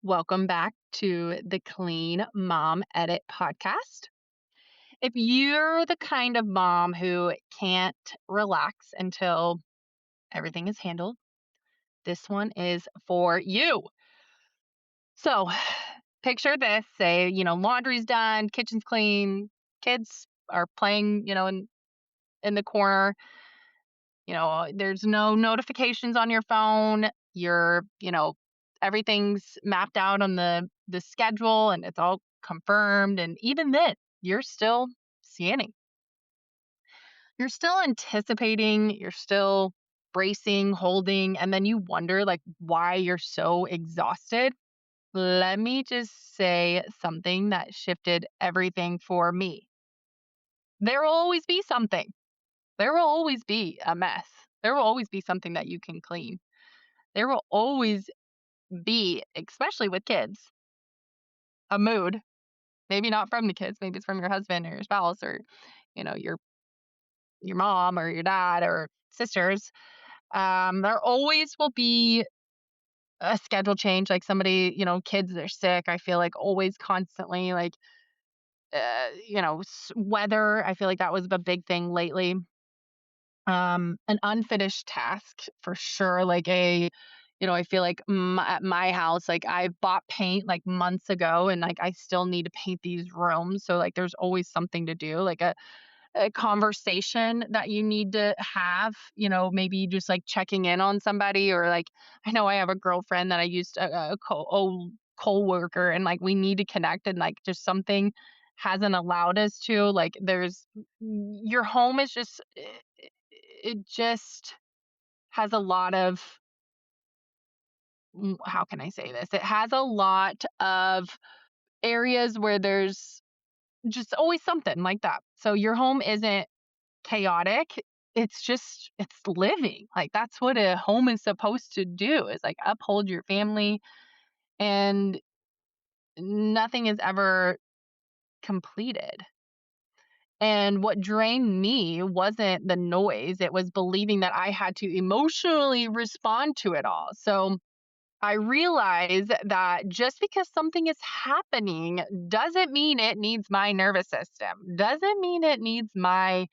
Welcome back to the Clean Mom Edit podcast. If you're the kind of mom who can't relax until everything is handled, this one is for you. So, picture this, say, laundry's done, kitchen's clean, kids are playing, in the corner, there's no notifications on your phone. Everything's mapped out on the schedule and it's all confirmed. And even then, you're still scanning. You're still anticipating, you're still bracing, holding, and then you wonder like why you're so exhausted. Let me just say something that shifted everything for me. There will always be something. There will always be a mess. There will always be something that you can clean. There will always be, especially with kids, a mood. Maybe not from the kids, maybe it's from your husband or your spouse or, your mom or your dad or sisters. There always will be a schedule change, like somebody, kids are sick. I feel like always constantly, like, weather. I feel like that was a big thing lately. An unfinished task for sure. I feel like at my house, like I bought paint like months ago and like I still need to paint these rooms. So like there's always something to do, like a conversation that you need to have, maybe just like checking in on somebody or like, I know I have a girlfriend that I used old co-worker and like we need to connect and like just something hasn't allowed us to, like your home is just it just has a lot of how can I say this? It has a lot of areas where there's just always something like that. So your home isn't chaotic. It's living. Like that's what a home is supposed to do is like uphold your family and nothing is ever completed. And what drained me wasn't the noise, it was believing that I had to emotionally respond to it all. So I realize that just because something is happening doesn't mean it needs my nervous system, doesn't mean it needs my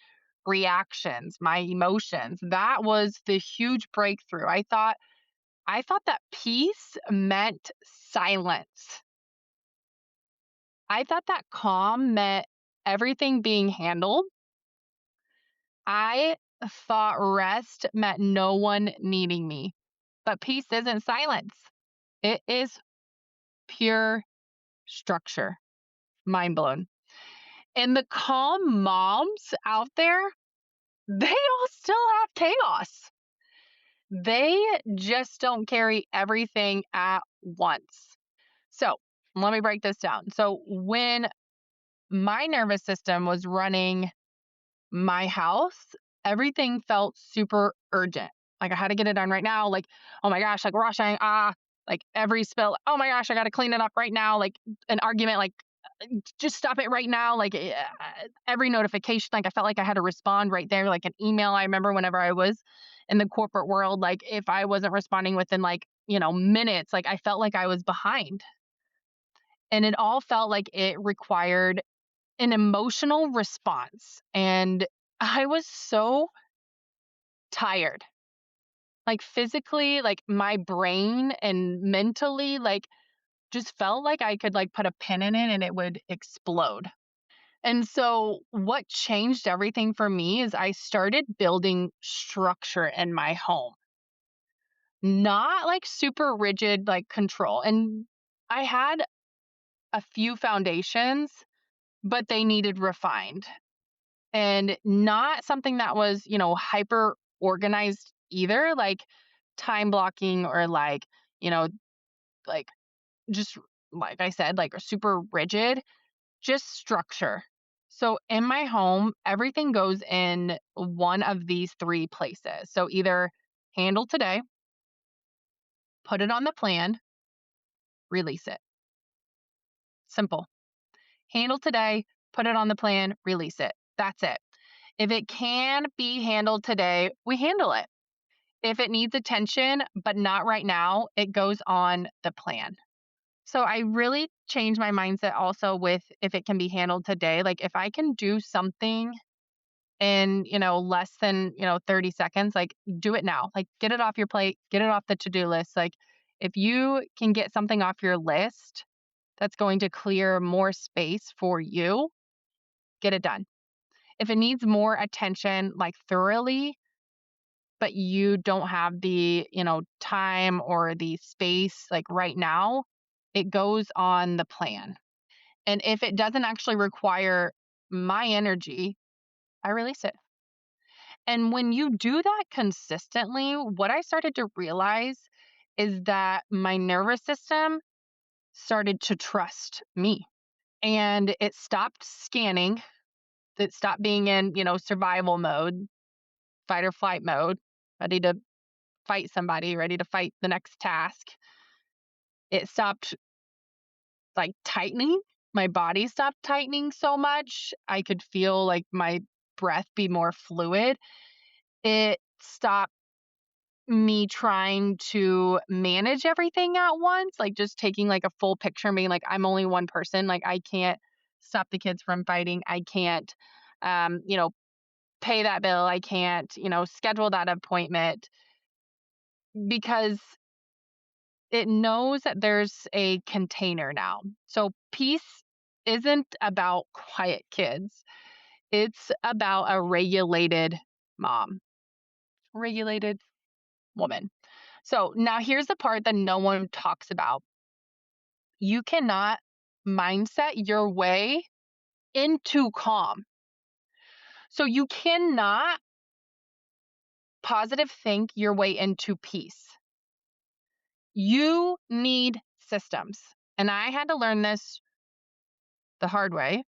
reactions, my emotions. That was the huge breakthrough. I thought that peace meant silence. I thought that calm meant everything being handled. I thought rest meant no one needing me. But peace isn't silence. It is pure structure. Mind blown. And the calm moms out there, they all still have chaos. They just don't carry everything at once. So let me break this down. So when my nervous system was running my house, everything felt super urgent. Like I had to get it done right now. Like, oh my gosh, like rushing, like every spill. Oh my gosh, I got to clean it up right now. Like an argument, like just stop it right now. Like every notification, like I felt like I had to respond right there. Like an email. I remember whenever I was in the corporate world, like if I wasn't responding within like, minutes, like I felt like I was behind. And it all felt like it required an emotional response. And I was so tired, like physically, like my brain and mentally, like just felt like I could like put a pin in it and it would explode. And so what changed everything for me is I started building structure in my home, not like super rigid, like control. And I had a few foundations, but they needed refined and not something that was, hyper organized either, like time blocking or like, you know, like just like I said, like super rigid, just structure. So in my home, everything goes in one of these three places. So either handle today, put it on the plan, release it. Simple. Handle today, put it on the plan, release it. That's it. If it can be handled today, we handle it. If it needs attention, but not right now, it goes on the plan. So I really changed my mindset also with if it can be handled today. Like if I can do something in, less than, 30 seconds, like do it now. Like get it off your plate, get it off the to-do list. Like if you can get something off your list that's going to clear more space for you, get it done. If it needs more attention, like thoroughly, but you don't have the, time or the space like right now, it goes on the plan. And if it doesn't actually require my energy, I release it. And when you do that consistently, what I started to realize is that my nervous system started to trust me and it stopped scanning. It stopped being in, survival mode, fight or flight mode, ready to fight somebody, ready to fight the next task. It stopped like tightening. My body stopped tightening so much. I could feel like my breath be more fluid. It stopped me trying to manage everything at once, like just taking like a full picture, being like, I'm only one person. Like I can't stop the kids from fighting. I can't, um, you know, pay that bill. I can't, schedule that appointment because it knows that there's a container now. So peace isn't about quiet kids. It's about a regulated mom, regulated woman. So now here's the part that no one talks about. You cannot mindset your way into calm. So you cannot positive think your way into peace. You need systems. And I had to learn this the hard way,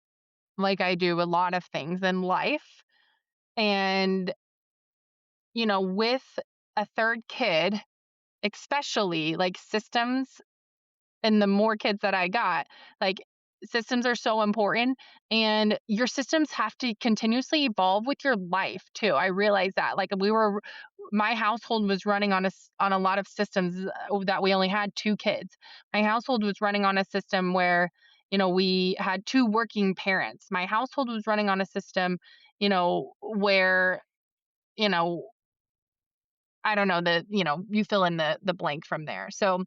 like I do a lot of things in life. And, with a third kid, especially like systems, and the more kids that I got, like systems are so important and your systems have to continuously evolve with your life too. I realized that like my household was running on a lot of systems that we only had two kids. My household was running on a system where, we had two working parents. My household was running on a system, where, you know, I don't know, you fill in the blank from there. So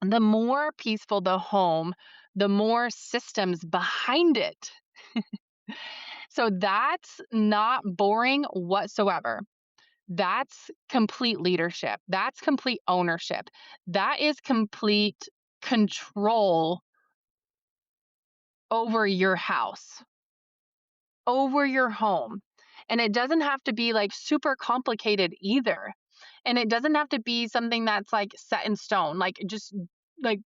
the more peaceful the home, the more systems behind it. So that's not boring whatsoever. That's complete leadership. That's complete ownership. That is complete control over your house, over your home. And it doesn't have to be like super complicated either. And it doesn't have to be something that's like set in stone. Like just like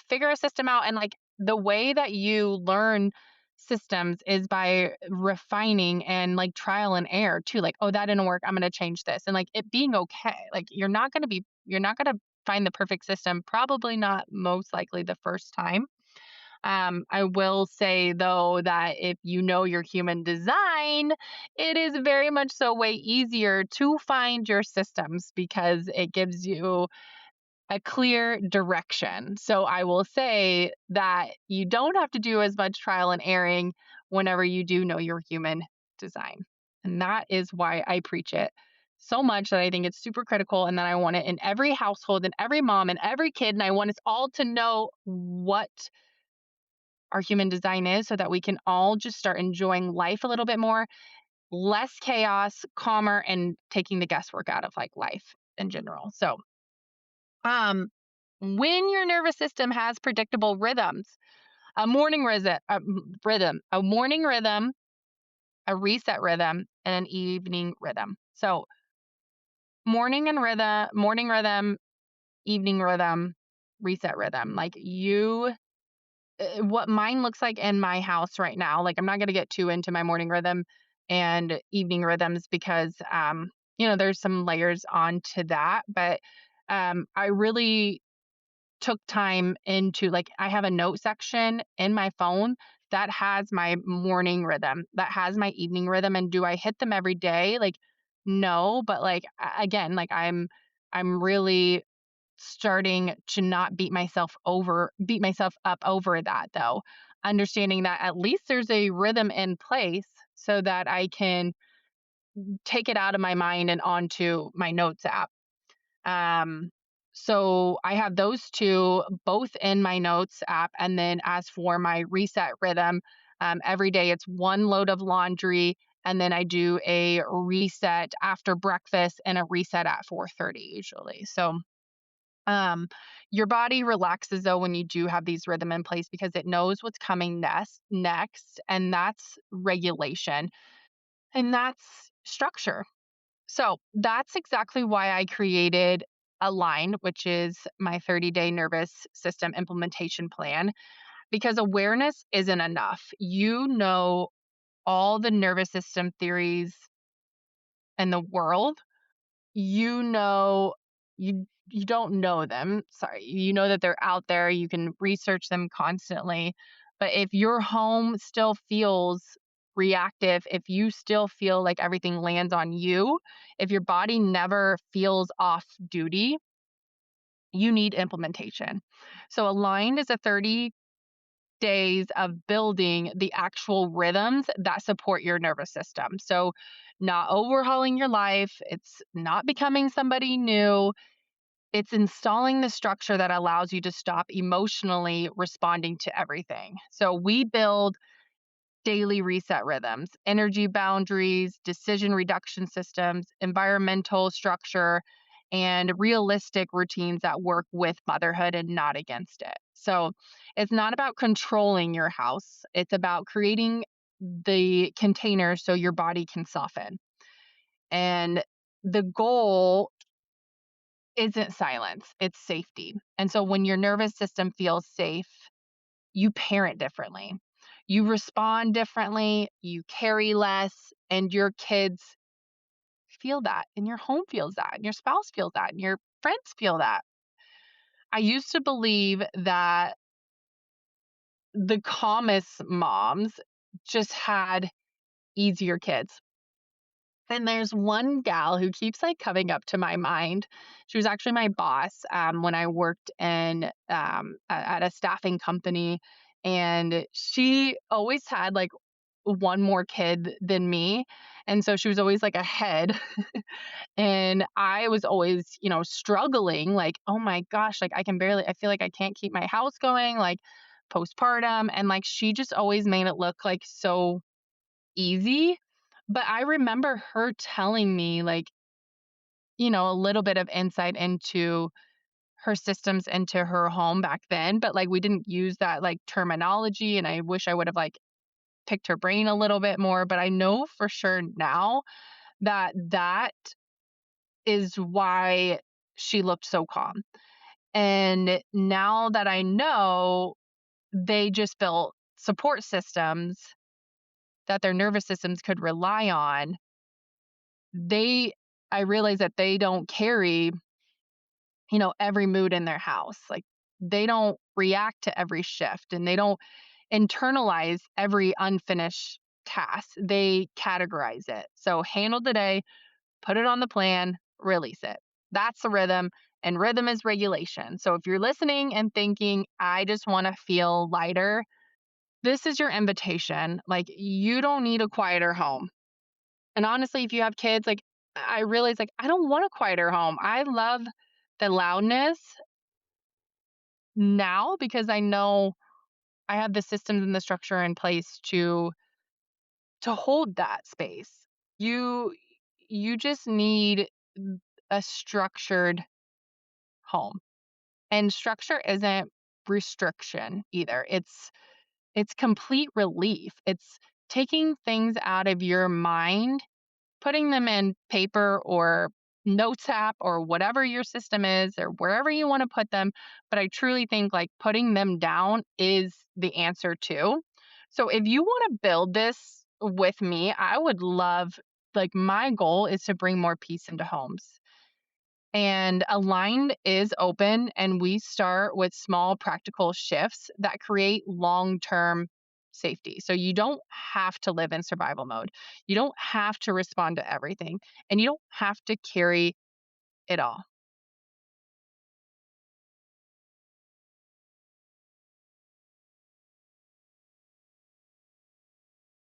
figure a system out, and like the way that you learn systems is by refining and like trial and error too. Like, oh, that didn't work, I'm going to change this, and like it being okay. Like you're not going to find the perfect system, probably not most likely the first time. I will say though that if you know your human design, it is very much so way easier to find your systems because it gives you a clear direction. So I will say that you don't have to do as much trial and erroring whenever you do know your human design. And that is why I preach it so much, that I think it's super critical, and that I want it in every household and every mom and every kid. And I want us all to know what our human design is so that we can all just start enjoying life a little bit more, less chaos, calmer, and taking the guesswork out of like life in general. So um, when your nervous system has predictable rhythms, a morning a morning rhythm, a reset rhythm, and an evening rhythm. So morning rhythm, evening rhythm, reset rhythm. Like what mine looks like in my house right now. Like I'm not going to get too into my morning rhythm and evening rhythms because, there's some layers onto that. But I really took time into like I have a note section in my phone that has my morning rhythm, that has my evening rhythm. And do I hit them every day? Like no, but like again, like I'm really starting to not beat myself up over that though. Understanding that at least there's a rhythm in place so that I can take it out of my mind and onto my notes app. Um, so I have those two both in my notes app. And then as for my reset rhythm, every day it's one load of laundry. And then I do a reset after breakfast and a reset at 4:30 usually. So um, your body relaxes though when you do have these rhythm in place because it knows what's coming next, and that's regulation and that's structure. So that's exactly why I created Aligned, which is my 30-day nervous system implementation plan, because awareness isn't enough. You know all the nervous system theories in the world. You know you don't know them. Sorry. You know that they're out there. You can research them constantly. But if your home still feels reactive, if you still feel like everything lands on you, if your body never feels off duty, you need implementation. So Aligned is a 30 days of building the actual rhythms that support your nervous system. So not overhauling your life, it's not becoming somebody new, it's installing the structure that allows you to stop emotionally responding to everything. So we build daily reset rhythms, energy boundaries, decision reduction systems, environmental structure, and realistic routines that work with motherhood and not against it. So it's not about controlling your house, it's about creating the container so your body can soften. And the goal isn't silence, it's safety. And so when your nervous system feels safe, you parent differently. You respond differently, you carry less, and your kids feel that, and your home feels that, and your spouse feels that, and your friends feel that. I used to believe that the calmest moms just had easier kids. And there's one gal who keeps like coming up to my mind. She was actually my boss when I worked at a staffing company, and she always had like one more kid than me, and so she was always like ahead. And I was always, struggling. Like, oh my gosh, like I feel like I can't keep my house going, like postpartum, and like she just always made it look like so easy. But I remember her telling me, like, a little bit of insight into her systems into her home back then, but like we didn't use that like terminology. And I wish I would have like picked her brain a little bit more. But I know for sure now that that is why she looked so calm. And now that I know, they just built support systems that their nervous systems could rely on. They I realize that they don't carry, every mood in their house. Like they don't react to every shift, and they don't internalize every unfinished task. They categorize it. So handle the day, put it on the plan, release it. That's the rhythm. And rhythm is regulation. So if you're listening and thinking, I just want to feel lighter, this is your invitation. Like you don't need a quieter home. And honestly, if you have kids, like I realize like I don't want a quieter home. I love the loudness now because I know I have the systems and the structure in place to hold that space. You you just need a structured home. And structure isn't restriction either. It's complete relief. It's taking things out of your mind, putting them in paper or notes app or whatever your system is or wherever you want to put them. But I truly think like putting them down is the answer too. So if you want to build this with me, I would love, like, my goal is to bring more peace into homes. And Aligned is open, and we start with small practical shifts that create long term safety. So you don't have to live in survival mode. You don't have to respond to everything, and you don't have to carry it all.